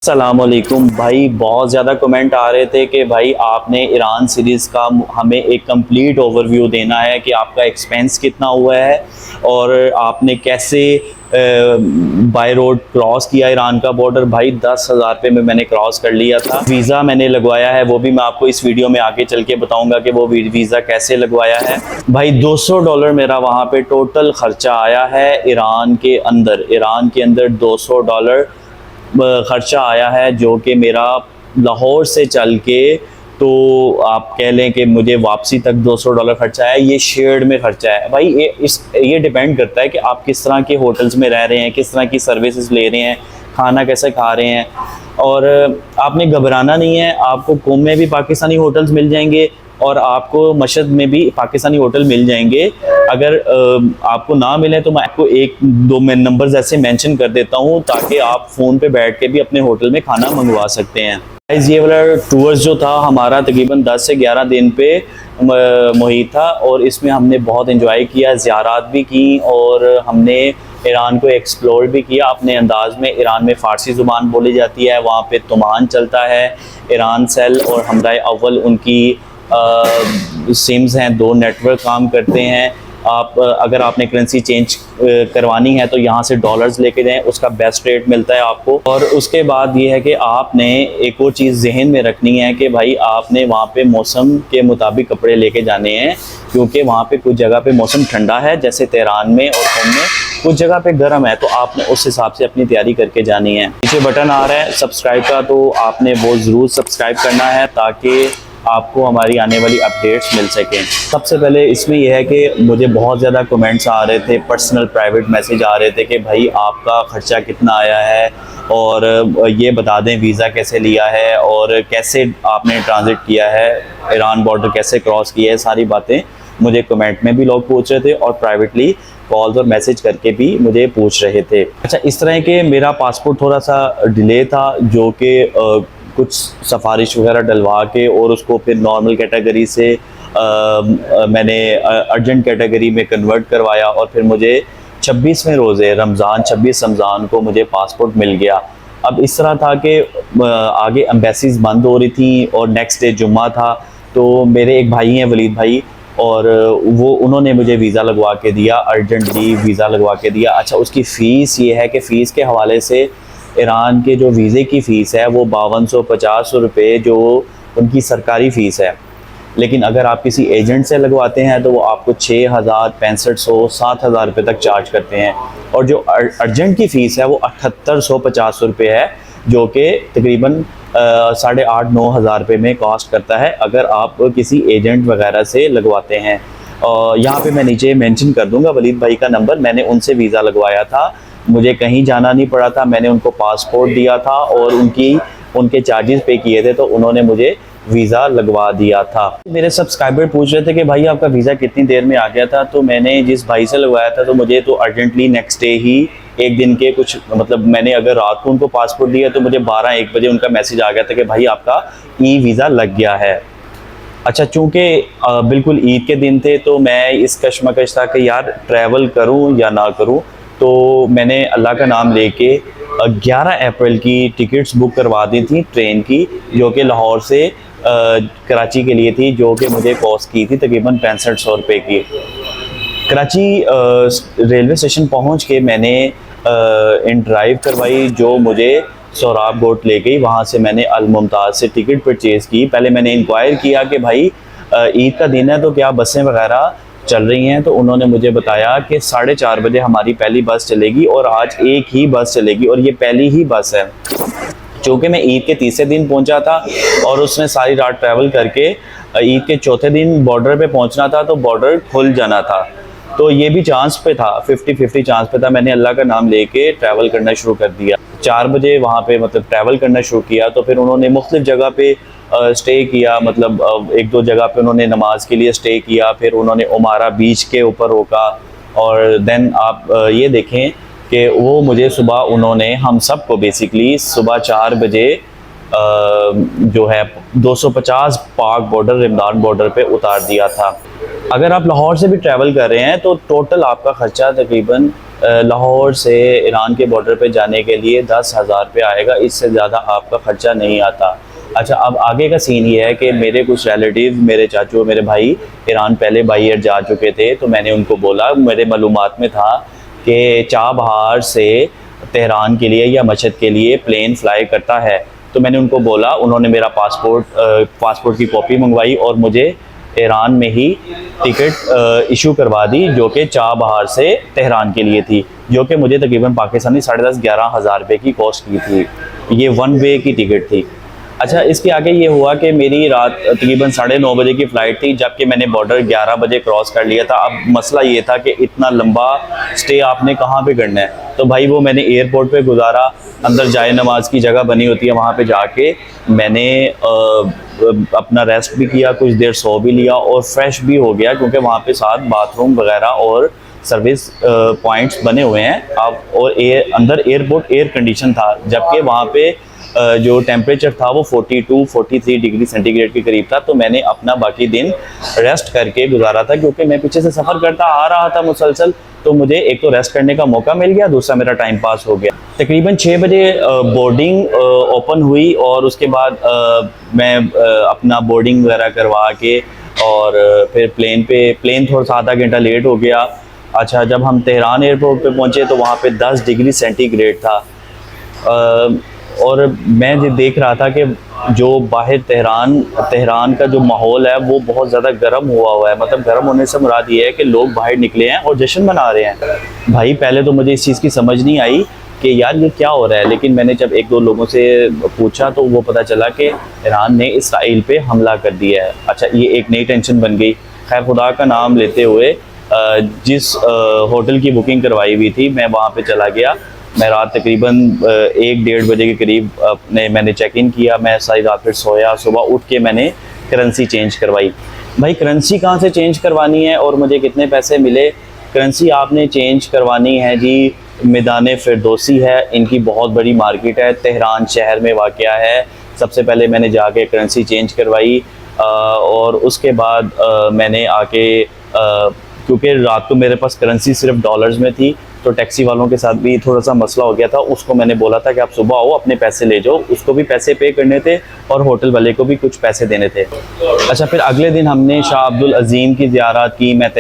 अस्सलामुअलैकुम भाई, बहुत ज़्यादा कमेंट आ रहे थे कि भाई आपने ईरान सीरीज़ का हमें एक कंप्लीट ओवरव्यू देना है कि आपका एक्सपेंस कितना हुआ है और आपने कैसे बाय रोड क्रॉस किया ईरान का बॉर्डर। भाई 10,000 रुपये में मैंने क्रॉस कर लिया था। वीज़ा मैंने लगवाया है, वो भी मैं आपको इस वीडियो में आगे चल के बताऊंगा कि वो वीज़ा कैसे लगवाया है। भाई $200 मेरा वहाँ पे टोटल ख़र्चा आया है। ईरान के अंदर $200 खर्चा आया है, जो कि मेरा लाहौर से चल के तो आप कह लें कि मुझे वापसी तक $200 खर्चा है। ये शेयर्ड में खर्चा है भाई। ये डिपेंड करता है कि आप किस तरह के होटल्स में रह रहे हैं, किस तरह की सर्विसेज ले रहे हैं, खाना कैसे खा रहे हैं। और आपने घबराना नहीं है, आपको कुम में भी पाकिस्तानी होटल्स मिल जाएंगे और आपको मशहद में भी पाकिस्तानी होटल मिल जाएंगे। अगर आपको ना मिले तो मैं आपको एक दो नंबर्स ऐसे मेंशन कर देता हूँ ताकि आप फ़ोन पे बैठ के भी अपने होटल में खाना मंगवा सकते हैं। ये वाला टूर्स जो था हमारा तकरीबन 10 से 11 दिन पे मुहित था और इसमें हमने बहुत एंजॉय किया, ज़ियारात भी की और हमने ईरान को एक्सप्लोर भी किया अपने अंदाज में। ईरान में फ़ारसी ज़ुबान बोली जाती है, वहाँ पे तुमान चलता है। ईरान सेल और हमराए अव्वल उनकी सिम्स हैं, 2 नेटवर्क काम करते हैं। आप अगर आपने करेंसी चेंज करवानी है तो यहाँ से डॉलर्स लेके जाएं, उसका बेस्ट रेट मिलता है आपको। और उसके बाद ये है कि आपने एक और चीज़ जहन में रखनी है कि भाई आपने वहाँ पे मौसम के मुताबिक कपड़े लेके जाने हैं, क्योंकि वहाँ पे कुछ जगह पे मौसम ठंडा है जैसे तेहरान में और कुम में, कुछ जगह पे गर्म है, तो आपने उस हिसाब से अपनी तैयारी करके जानी है। पीछे बटन आ रहा है सब्सक्राइब का, तो आपने वो ज़रूर सब्सक्राइब करना है ताकि आपको हमारी आने वाली अपडेट्स मिल सकें। सबसे पहले इसमें यह है कि मुझे बहुत ज़्यादा कमेंट्स आ रहे थे, पर्सनल प्राइवेट मैसेज आ रहे थे कि भाई आपका ख़र्चा कितना आया है और ये बता दें वीज़ा कैसे लिया है और कैसे आपने ट्रांजिट किया है, ईरान बॉर्डर कैसे क्रॉस किया है। सारी बातें मुझे कमेंट में भी लोग पूछ रहे थे और प्राइवेटली कॉल्स और मैसेज करके भी मुझे पूछ रहे थे। अच्छा, इस तरह के मेरा पासपोर्ट थोड़ा सा डिले था, जो कि कुछ सफारिश वगैरह डलवा के और उसको फिर नॉर्मल कैटेगरी से मैंने अर्जेंट कैटेगरी में कन्वर्ट करवाया और फिर मुझे 26वें रोज़े रमज़ान 26 रमज़ान को मुझे पासपोर्ट मिल गया। अब इस तरह था कि आगे एम्बेसीज बंद हो रही थी और नेक्स्ट डे जुम्मा था, तो मेरे एक भाई हैं वलीद भाई, और उन्होंने मुझे वीज़ा लगवा के दिया, अर्जेंटली वीज़ा लगवा के दिया। अच्छा, उसकी फ़ीस ये है कि फ़ीस के हवाले से ईरान के जो वीज़े की फ़ीस है वो 5250 रुपये जो उनकी सरकारी फ़ीस है, लेकिन अगर आप किसी एजेंट से लगवाते हैं तो वो आपको 6000, 6500, 7000 रुपये तक चार्ज करते हैं। और जो अर्जेंट की फ़ीस है वो 7850 रुपये है, जो कि तकरीबन 8,500-9 हज़ार रुपये में कॉस्ट करता है अगर आप किसी एजेंट वगैरह से लगवाते हैं। यहाँ पे मैं नीचे मेंशन कर दूँगा वलीद भाई का नंबर, मैंने उनसे वीज़ा लगवाया था, मुझे कहीं जाना नहीं पड़ा था, मैंने उनको पासपोर्ट दिया था और उनके चार्जेस पे किए थे, तो उन्होंने मुझे वीज़ा लगवा दिया था। मेरे सब्सक्राइबर पूछ रहे थे कि भाई आपका वीज़ा कितनी देर में आ गया था, तो मैंने जिस भाई से लगवाया था तो मुझे तो अर्जेंटली नेक्स्ट डे ही, एक दिन के कुछ मतलब मैंने अगर रात को उनको पासपोर्ट दिया तो मुझे 12-1 बजे उनका मैसेज आ गया था कि भाई आपका वीज़ा लग गया है। अच्छा, चूँकि बिल्कुल ईद के दिन थे तो मैं इस कशमकश था कि यार ट्रैवल करूँ या ना करूँ, तो मैंने अल्लाह का नाम लेके 11 अप्रैल की टिकट्स बुक करवा दी थी ट्रेन की, जो कि लाहौर से कराची के लिए थी, जो कि मुझे कॉस्ट की थी तकरीबन 6500 रुपये की। कराची रेलवे स्टेशन पहुंच के मैंने इन ड्राइव करवाई जो मुझे सोराब गोट ले गई। वहाँ से मैंने अल मुमताज़ से टिकट परचेज़ की। पहले मैंने इंक्वायर किया कि भाई ईद का दिन है तो क्या बसें वगैरह चल रही हैं, तो उन्होंने मुझे बताया कि 4:30 बजे हमारी पहली बस चलेगी और आज एक ही बस चलेगी और ये पहली ही बस है। चूँकि मैं ईद के तीसरे दिन पहुंचा था और उसने सारी रात ट्रैवल करके ईद के चौथे दिन बॉर्डर पे पहुंचना था, तो बॉर्डर खुल जाना था, तो ये भी चांस पे था, 50-50 चांस पे था। मैंने अल्लाह का नाम लेके ट्रैवल करना शुरू कर दिया। 4 बजे वहाँ पे मतलब ट्रैवल करना शुरू किया, तो फिर उन्होंने मुख्तलिफ जगह पे स्टे किया, मतलब 1-2 जगह पे उन्होंने नमाज के लिए स्टे किया, फिर उन्होंने उमारा बीच के ऊपर रोका। और देन आप ये देखें कि वो मुझे सुबह उन्होंने हम सब को बेसिकली सुबह 4 बजे जो है 250 पाक बॉर्डर रमदान बॉर्डर पे उतार दिया था। अगर आप लाहौर से भी ट्रैवल कर रहे हैं तो टोटल आपका ख़र्चा तकरीबन लाहौर से ईरान के बॉर्डर पे जाने के लिए 10,000 रुपये आएगा, इससे ज़्यादा आपका ख़र्चा नहीं आता। अच्छा, अब आगे का सीन ये है कि मेरे कुछ रिलेटिव, मेरे चाचू, मेरे भाई ईरान पहले बाई एयर जा चुके थे, तो मैंने उनको बोला, मेरे मालूमात में था कि चाबहार से तेहरान के लिए या मशहद के लिए प्लेन फ़्लाई करता है। तो मैंने उनको बोला, उन्होंने मेरा पासपोर्ट की कॉपी मंगवाई और मुझे ईरान में ही टिकट इशू करवा दी, जो कि चाबहार से तेहरान के लिए थी, जो कि मुझे तकरीबन पाकिस्तानी 10,500-11 हज़ार रुपये की कॉस्ट की थी। ये वन वे की टिकट थी। अच्छा, इसके आगे ये हुआ कि मेरी रात तकरीबन 9:30 बजे की फ़्लाइट थी, जबकि मैंने बॉर्डर 11 बजे क्रॉस कर लिया था। अब मसला ये था कि इतना लंबा स्टे आपने कहाँ पे करना है, तो भाई वो मैंने एयरपोर्ट पे गुजारा। अंदर जाए नमाज की जगह बनी होती है, वहाँ पे जाके मैंने अपना रेस्ट भी किया, कुछ देर सो भी लिया और फ्रेश भी हो गया, क्योंकि वहाँ पे साथ बाथरूम वगैरह और सर्विस पॉइंट्स बने हुए हैं। आप और अंदर एयरपोर्ट एयर कंडीशन था, जबकि वहाँ पे जो टेम्परेचर था वो 42-43 डिग्री सेंटीग्रेड के करीब था। तो मैंने अपना बाकी दिन रेस्ट करके गुजारा था, क्योंकि मैं पीछे से सफ़र करता आ रहा था मुसलसल, तो मुझे एक तो रेस्ट करने का मौका मिल गया, दूसरा मेरा टाइम पास हो गया। तकरीबन 6 बजे बोर्डिंग ओपन हुई और उसके बाद मैं अपना बोर्डिंग वगैरह करवा के और फिर प्लेन थोड़ा सा आधा घंटा लेट हो गया। अच्छा, जब हम तेहरान एयरपोर्ट पे पहुँचे तो वहाँ पे 10 डिग्री सेंटीग्रेड था और मैं देख रहा था कि जो बाहर तेहरान का जो माहौल है वो बहुत ज़्यादा गर्म हुआ है। मतलब गर्म होने से मुराद ये है कि लोग बाहर निकले हैं और जश्न मना रहे हैं। भाई पहले तो मुझे इस चीज़ की समझ नहीं आई कि यार ये क्या हो रहा है, लेकिन मैंने जब एक दो लोगों से पूछा तो वो पता चला कि ईरान ने इसराइल पे हमला कर दिया है। अच्छा, ये एक नई टेंशन बन गई। खैर, खुदा का नाम लेते हुए जिस होटल की बुकिंग करवाई हुई थी मैं वहाँ पे चला गया। मैं रात तकरीबन 1-1:30 बजे के करीब मैंने चेक इन किया। मैं सारी रात फिर सोया, सुबह उठ के मैंने करेंसी चेंज करवाई। भाई करेंसी कहाँ से चेंज करवानी है और मुझे कितने पैसे मिले? करेंसी आपने चेंज करवानी है जी, मैदान फिरदौसी है, इनकी बहुत बड़ी मार्केट है, तेहरान शहर में वाक़या है। सबसे पहले मैंने जाके करेंसी चेंज करवाई और उसके बाद मैंने आके क्योंकि रात को मेरे पास करेंसी सिर्फ डॉलर्स में थी, तो टैक्सी वालों के साथ भी थोड़ा सा मसला हो गया था। उसको मैंने बोला था कि आप सुबह आओ, अपने पैसे ले जाओ। उसको भी पैसे पे करने थे और होटल वाले को भी कुछ पैसे देने थे। अच्छा, फिर अगले दिन हमने शाह अब्दुल अज़ीम की ज़ियारत की। मैं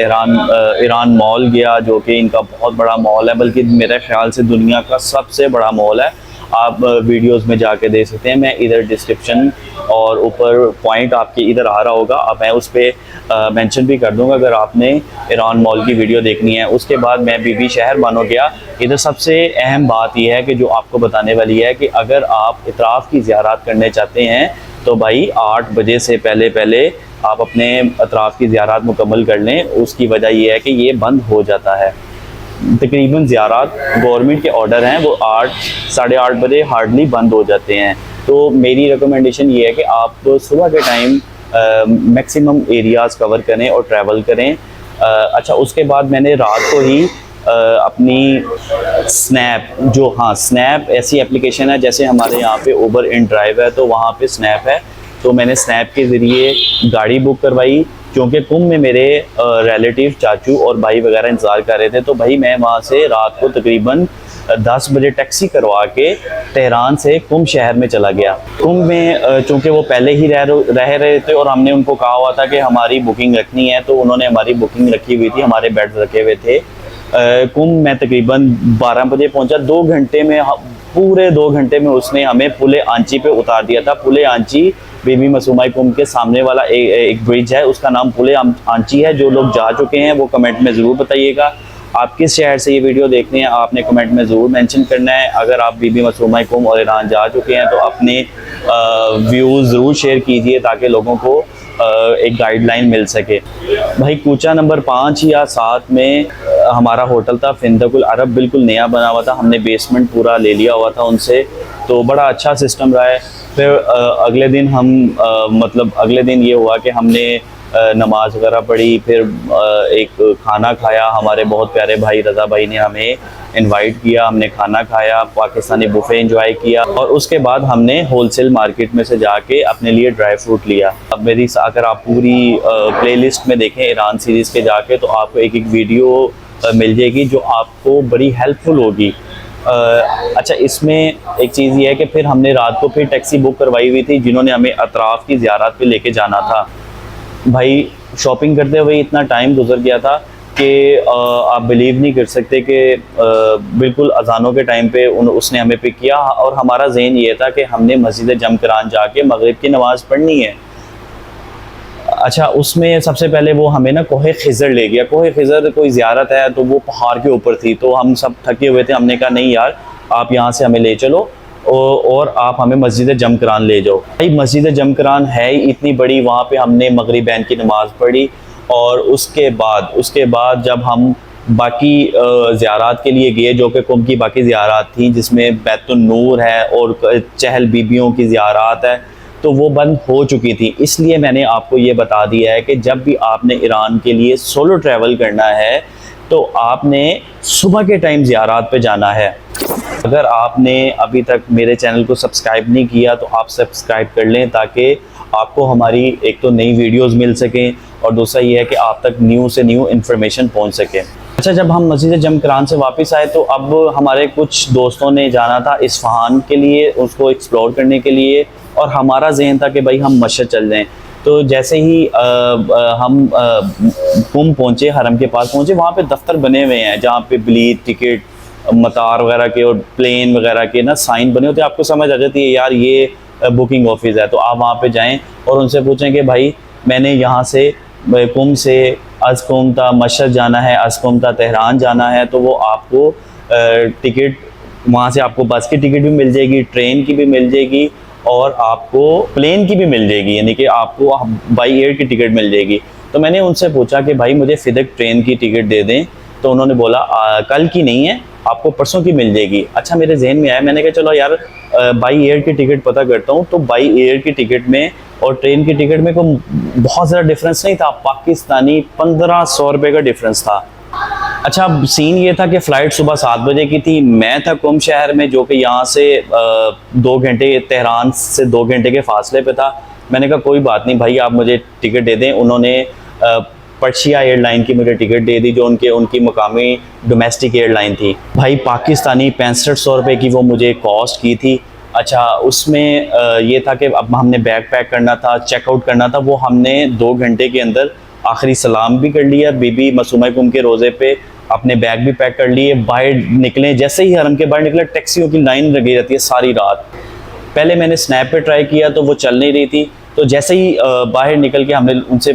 ईरान मॉल गया, जो कि इनका बहुत बड़ा मॉल है, बल्कि मेरे ख्याल से दुनिया का सबसे बड़ा मॉल है। आप वीडियोस में जाके देख सकते हैं। मैं इधर डिस्क्रिप्शन और ऊपर पॉइंट आपके इधर आ रहा होगा, अब मैं उस पर मेंशन भी कर दूंगा अगर आपने ईरान मॉल की वीडियो देखनी है। उसके बाद मैं बीबी शहर मानो गया। इधर सबसे अहम बात यह है कि जो आपको बताने वाली है कि अगर आप इतराफ़ की ज़ियारत करने चाहते हैं तो भाई 8 बजे से पहले आप अपने इतराफ़ की ज़ियारत मुकम्मल कर लें। उसकी वजह यह है कि ये बंद हो जाता है। तकरीबन ज़ियारत गवर्नमेंट के ऑर्डर हैं वो 8-8:30 बजे हार्डली बंद हो जाते हैं। तो मेरी रिकमेंडेशन ये है कि आप सुबह के टाइम मैक्सिमम एरियाज़ कवर करें और ट्रैवल करें। अच्छा, उसके बाद मैंने रात को ही अपनी स्नैप ऐसी एप्लीकेशन है, जैसे हमारे यहाँ पे उबर इन ड्राइव है तो वहाँ पे स्नैप है, तो मैंने स्नैप के ज़रिए गाड़ी बुक करवाई। क्योंकि कुम में मेरे रिलेटिव चाचू और भाई वगैरह इंतज़ार कर रहे थे, तो भाई मैं वहाँ से रात को तकरीबन 10 बजे टैक्सी करवा के तेहरान से कुम शहर में चला गया। कुम में चूँकि वो पहले ही रह रहे थे और हमने उनको कहा हुआ था कि हमारी बुकिंग रखनी है, तो उन्होंने हमारी बुकिंग रखी हुई थी, हमारे बेड रखे हुए थे। कुम मैं तकरीबन 12 बजे पहुँचा। 2 घंटे में, पूरे 2 घंटे में उसने हमें पुले आंची पे उतार दिया था। पुले आंची बीबी मसूमा कुम के सामने वाला एक ब्रिज है, उसका नाम पुले आंची है। जो लोग जा चुके हैं वो कमेंट में ज़रूर बताइएगा। आप किस शहर से ये वीडियो देखने हैं आपने कमेंट में ज़रूर मेंशन करना है। अगर आप बीबी मसूमा कुम और ईरान जा चुके हैं तो अपने व्यूज़ ज़रूर शेयर कीजिए ताकि लोगों को एक गाइडलाइन मिल सके। भाई कूचा नंबर 5 या 7 में हमारा होटल था, फिंदकुल अरब, बिल्कुल नया बना हुआ था। हमने बेसमेंट पूरा ले लिया हुआ था उनसे, तो बड़ा अच्छा सिस्टम रहा है। फिर अगले दिन ये हुआ कि हमने नमाज वगैरह पढ़ी, फिर एक खाना खाया। हमारे बहुत प्यारे भाई रज़ा भाई ने हमें इनवाइट किया, हमने खाना खाया, पाकिस्तानी बुफे एंजॉय किया और उसके बाद हमने होलसेल मार्केट में से जाके अपने लिए ड्राई फ्रूट लिया। अब अगर आप पूरी प्लेलिस्ट में देखें ईरान सीरीज़ के जाके, तो आपको एक वीडियो मिल जाएगी जो आपको बड़ी हेल्पफुल होगी। अच्छा, इसमें एक चीज़ ये है कि फिर हमने रात को फिर टैक्सी बुक करवाई हुई थी जिन्होंने हमें अतराफ़ की ज़ियारत पे लेके जाना था। भाई शॉपिंग करते हुए इतना टाइम गुजर गया था कि आप बिलीव नहीं कर सकते कि बिल्कुल अजानों के टाइम पे उसने हमें पिक किया और हमारा ज़हन ये था कि हमने मस्जिद जमकरान जाके मगरिब की नमाज़ पढ़नी है। अच्छा, उसमें सबसे पहले वो हमें ना कोहे खिज़र ले गया। कोहे खिज़र कोई ज़ियारत है तो वो पहाड़ के ऊपर थी, तो हम सब थके हुए थे। हमने कहा नहीं यार, आप यहाँ से हमें ले चलो और आप हमें मस्जिद जमकरान ले जाओ। भाई मस्जिद जमकरान है ही इतनी बड़ी, वहाँ पे हमने मगरिबैन की नमाज़ पढ़ी और उसके बाद जब हम बाकी ज़ियारात के लिए गए जो कि कुंभ की बाकी ज़ियारात थी जिसमें बैतुन नूर है और चहल बीबियों की ज़ियारात है, तो वो बंद हो चुकी थी। इसलिए मैंने आपको ये बता दिया है कि जब भी आपने ईरान के लिए सोलो ट्रैवल करना है तो आपने सुबह के टाइम ज़ियारात पे जाना है। अगर आपने अभी तक मेरे चैनल को सब्सक्राइब नहीं किया तो आप सब्सक्राइब कर लें ताकि आपको हमारी एक तो नई वीडियोस मिल सकें और दूसरा ये है कि आप तक न्यू से न्यू इन्फॉर्मेशन पहुंच सके। अच्छा, जब हम मस्जिद जमकरान से वापस आए तो अब हमारे कुछ दोस्तों ने जाना था इस्फहान के लिए, उसको एक्सप्लोर करने के लिए, और हमारा जहन था कि भाई हम मस्जिद चल जाएँ। तो जैसे ही हम कुंभ पहुँचे, हरम के पास पहुँचे, वहाँ पे दफ्तर बने हुए हैं जहाँ पे बिलीट, टिकट, मतार वगैरह के और प्लेन वगैरह के ना साइन बने होते हैं। आपको समझ आ जाती है यार ये बुकिंग ऑफिस है। तो आप वहाँ पे जाएं और उनसे पूछें कि भाई मैंने यहाँ से कुंभ से अज़कुमता मशहद जाना है, अज़कुमता तेहरान जाना है, तो वो आपको टिकट वहाँ से आपको बस की टिकट भी मिल जाएगी, ट्रेन की भी मिल जाएगी और आपको प्लेन की भी मिल जाएगी, यानी कि आपको बाई एयर की टिकट मिल जाएगी। तो मैंने उनसे पूछा कि भाई मुझे फिदक ट्रेन की टिकट दे दें, तो उन्होंने बोला कल की नहीं है, आपको परसों की मिल जाएगी। अच्छा, मेरे जहन में आया, मैंने कहा चलो यार बाई एयर की टिकट पता करता हूँ। तो बाई एयर की टिकट में और ट्रेन की टिकट में कोई बहुत ज़्यादा डिफरेंस नहीं था, पाकिस्तानी 1500 रुपये का डिफरेंस था। अच्छा, अब सीन ये था कि फ़्लाइट सुबह 7 बजे की थी। मैं था कुंभ शहर में जो कि यहाँ से 2 घंटे, तेहरान से 2 घंटे के फासले पे था। मैंने कहा कोई बात नहीं भाई, आप मुझे टिकट दे दें। उन्होंने पर्शिया एयरलाइन की मुझे टिकट दे दी जो उनकी मकामी डोमेस्टिक एयरलाइन थी। भाई पाकिस्तानी 6500 रुपये की वो मुझे कॉस्ट की थी। अच्छा, उसमें ये था कि अब हमने बैग पैक करना था, चेकआउट करना था। वो हमने 2 घंटे के अंदर आखिरी सलाम भी कर लिया बीबी मसूमा कुंभ के रोज़े पे, अपने बैग भी पैक कर लिए। बाहर निकले, जैसे ही हरम के बाहर निकले टैक्सियों की लाइन लगी रहती है सारी रात। पहले मैंने स्नैप पे ट्राई किया तो वो चल नहीं रही थी, तो जैसे ही बाहर निकल के हमने उनसे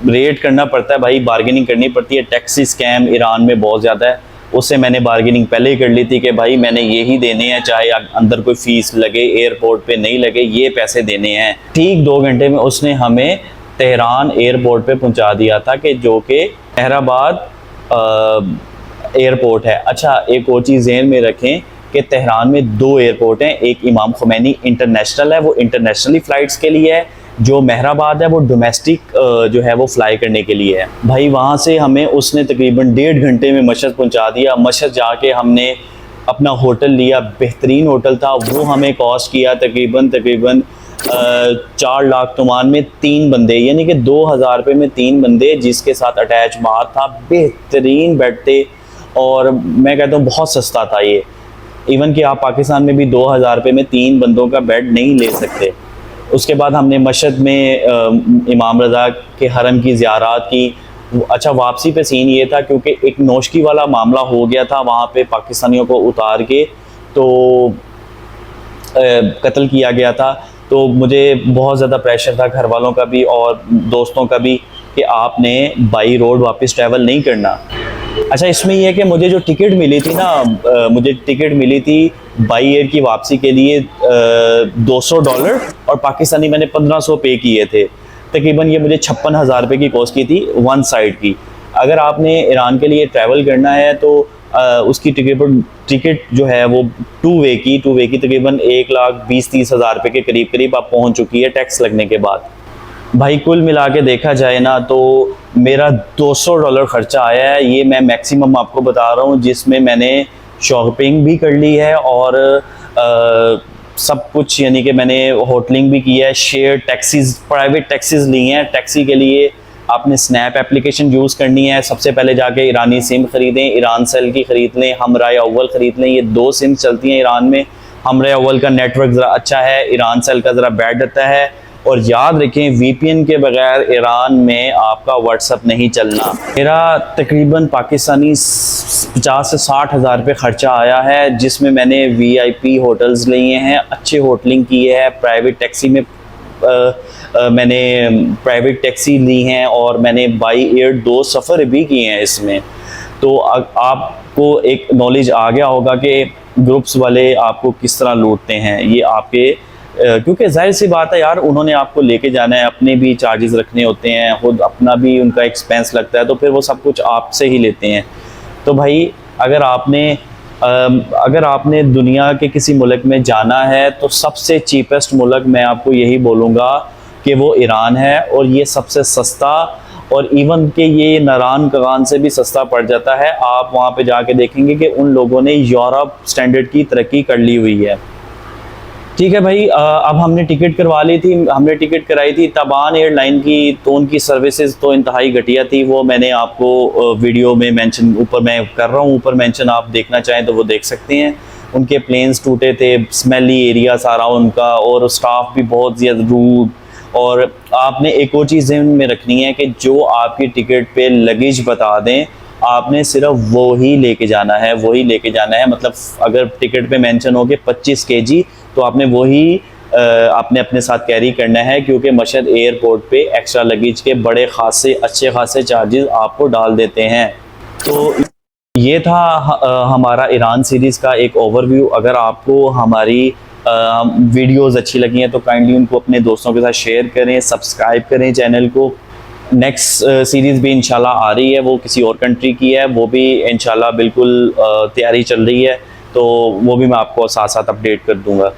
रेट करना पड़ता है भाई, बार्गेनिंग करनी पड़ती है। टैक्सी स्कैम ईरान में बहुत ज़्यादा है, उससे मैंने बार्गेनिंग पहले ही कर ली थी कि भाई मैंने ये ही देने हैं, चाहे अंदर कोई फ़ीस लगे, एयरपोर्ट पे नहीं लगे, ये पैसे देने हैं। ठीक 2 घंटे में उसने हमें तेहरान एयरपोर्ट पे पहुंचा दिया था कि जो कि हैदराबाद एयरपोर्ट है। अच्छा, एक और चीज़ ज़हन में रखें कि तेहरान में 2 एयरपोर्ट हैं। एक इमाम खुमैनी इंटरनेशनल है, वो इंटरनेशनली फ़्लाइट्स के लिए है। जो महराबाद है वो डोमेस्टिक जो है वो फ्लाई करने के लिए है। भाई वहाँ से हमें उसने तकरीबन 1.5 घंटे में मशहद पहुँचा दिया। मशहद जाके हमने अपना होटल लिया, बेहतरीन होटल था। वो हमें कॉस्ट किया तकरीबन 4 लाख तुमान में 3 बंदे, यानी कि 2000 रुपये में 3 बंदे, जिसके साथ अटैच बाथ था, बेहतरीन बेड थे और मैं कहता हूँ बहुत सस्ता था ये। इवन कि आप पाकिस्तान में भी 2000 रुपये में 3 बंदों का बेड नहीं ले सकते। उसके बाद हमने मशहद में इमाम रज़ा के हरम की ज़ियारात की। अच्छा, वापसी पे सीन ये था क्योंकि एक नौशकी वाला मामला हो गया था वहाँ पे, पाकिस्तानियों को उतार के तो कत्ल किया गया था। तो मुझे बहुत ज़्यादा प्रेशर था घर वालों का भी और दोस्तों का भी कि आपने बाई रोड वापस ट्रैवल नहीं करना। अच्छा, इसमें यह है कि मुझे जो टिकट मिली थी ना, मुझे टिकट मिली थी बाई एयर की वापसी के लिए $200 और पाकिस्तानी मैंने 1500 पे किए थे। तकरीबन ये मुझे 56,000 रुपये की कॉस्ट की थी 1 साइड की। अगर आपने ईरान के लिए ट्रैवल करना है तो उसकी टिकट जो है वो टू वे की तकरीबन 1,20,30,000 रुपये के करीब आप पहुंच चुकी है टैक्स लगने के बाद। भाई कुल मिला के देखा जाए ना तो मेरा $200 खर्चा आया है। ये मैं मैक्सिमम आपको बता रहा हूँ, जिसमें मैंने शॉपिंग भी कर ली है और सब कुछ, यानी कि मैंने होटलिंग भी किया है, शेयर टैक्सीज़, प्राइवेट टैक्सीज़ ली हैं। टैक्सी के लिए आपने स्नैप एप्लीकेशन यूज़ करनी है, सबसे पहले जाके ईरानी सिम ख़रीदें, ईरान सेल की ख़रीद लें, हमराय अव्वल ख़रीद लें। ये 2 सिम चलती हैं ईरान में। हमराय अव्वल का नेटवर्क ज़रा अच्छा है, ईरान सेल का ज़रा बैड रहता है। और याद रखें VPN के बगैर ईरान में आपका व्हाट्सअप नहीं चलना। मेरा तकरीबन पाकिस्तानी 50 से 60 हज़ार रुपये ख़र्चा आया है, जिसमें मैंने VIP होटल्स लिए हैं, अच्छे होटलिंग की है, प्राइवेट टैक्सी में मैंने प्राइवेट टैक्सी ली हैं और मैंने बाई एयर 2 सफ़र भी किए हैं इसमें। तो आपको एक नॉलेज आ गया होगा कि ग्रुप्स वाले आपको किस तरह लूटते हैं। ये आपके क्योंकि जाहिर सी बात है यार, उन्होंने आपको लेके जाना है, अपने भी चार्जेस रखने होते हैं, खुद अपना भी उनका एक्सपेंस लगता है, तो फिर वो सब कुछ आपसे ही लेते हैं। तो भाई अगर आपने दुनिया के किसी मुल्क में जाना है तो सबसे चीपेस्ट मुल्क मैं आपको यही बोलूँगा कि वो ईरान है, और ये सबसे सस्ता, और इवन कि ये नारान कगान से भी सस्ता पड़ जाता है। आप वहाँ पे जाके देखेंगे कि उन लोगों ने यूरोप स्टैंडर्ड की तरक्की कर ली हुई है। ठीक है भाई, अब हमने टिकट करवा ली थी, हमने टिकट कराई थी तबान एयरलाइन की, तो उनकी सर्विसेज तो इंतहाई घटिया थी। वो मैंने आपको वीडियो में मेंशन ऊपर मैं कर रहा हूँ, ऊपर मेंशन आप देखना चाहें तो वो देख सकते हैं। उनके प्लेन्स टूटे थे, स्मेली एरिया सारा उनका, और स्टाफ भी बहुत ज़्यादा रूड। और आपने एक और चीज़ ध्यान में रखनी है कि जो आपकी टिकट पे लगेज बता दें, आपने सिर्फ वो ही लेके जाना है, वही लेके जाना है। मतलब अगर टिकट पे मेंशन हो के 25 kg, तो आपने वही आपने अपने साथ कैरी करना है, क्योंकि मशहद एयरपोर्ट पे एक्स्ट्रा लगेज के बड़े खासे अच्छे खासे चार्जेस आपको डाल देते हैं। तो ये था हमारा ईरान सीरीज़ का एक ओवरव्यू। अगर आपको हमारी वीडियोज़ अच्छी लगी हैं तो काइंडली उनको अपने दोस्तों के साथ शेयर करें, सब्सक्राइब करें चैनल को। नेक्स्ट सीरीज़ भी इंशाल्लाह आ रही है, वो किसी और कंट्री की है, वो भी इंशाल्लाह बिल्कुल तैयारी चल रही है, तो वो भी मैं आपको साथ साथ अपडेट कर दूंगा।